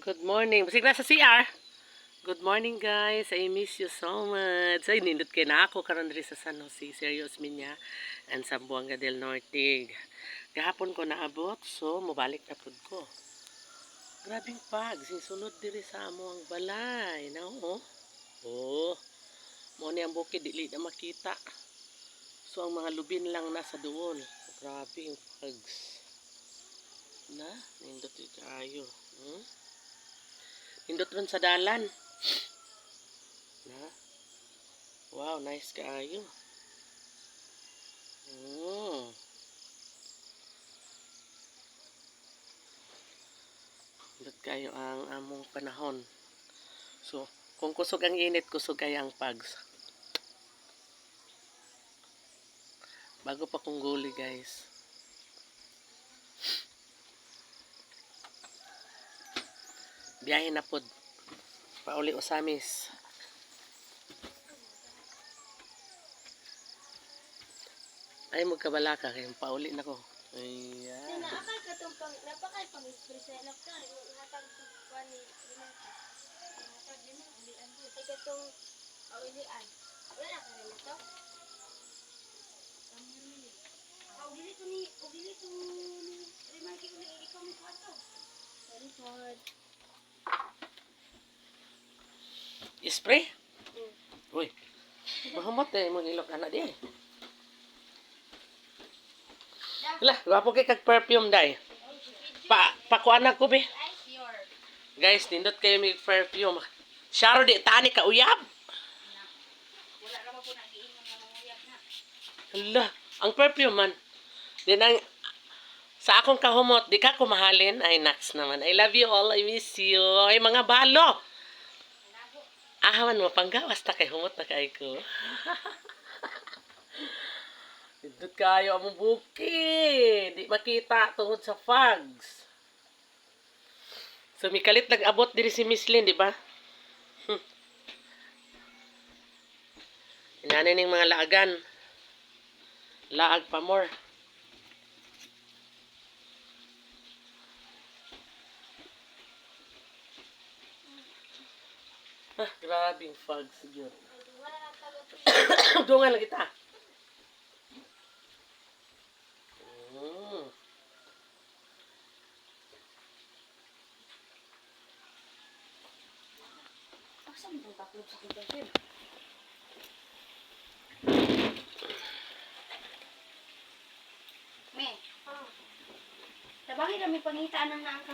Good morning. Basig na sa CR. Good morning guys. I miss you so much. Ay, nindot kay na ako karon diri sa San Jose, Serious Minya and Zamboanga del Norte. Gahapon ko naabot, so mobalik na pud ko. Grabing pag, sinsunod diri sa amo ang balay. No? Oh. Mo ni ang bukid dili na makita. So ang mga lubin lang nasa duol. Grabing pags. Na, nindot kayo. Nindot ron sa dalan. Na? Wow, nice kaayo. Nindot kayo ang among panahon. So, kung kusog ang init, kusog kayo ang pags. Bago pa kong guli, guys. Biyahe na pod. Pauli Osamis. Ay, magkabalaka kayo. Pauli na ko. Ayan. Napakay ka itong napakay pang-express na ka. Hatag ko ni Rinata. Hatag din ang ulian ko. Ito itong ulian. Wala ka rin ito? Ugili ito ni Rimarki ko na ikaw may kwarto. Sorry, Ford. Spray? Uy. Mahamot eh. Mong ilok anak di eh. Wala, gwapo kay kag perfume day. Pakuan na ko be. Guys, nindot kayo may perfume. Sharo di tani ka uyab. Wala naman po nag-iingon na manguyab na. Hala, ang perfume man. Din ang sa akong kahumot, di ka kumahalin. Ay, naks naman. I love you all. I miss you. Ay, mga balo. Ahaman mo, panggawas na kay humot na kay ko. Dito kayo ang buki. Di makita tungod sa fogs. So, mikalit nag-abot diri si Miss Lynn, di ba? Inanay ning mga laagan. Laag pa more. Ah, grabing fog siguro. Dungan lang kita. Saan itong taklob sa kong Me. Tabangin kami pangitaan ng naangkang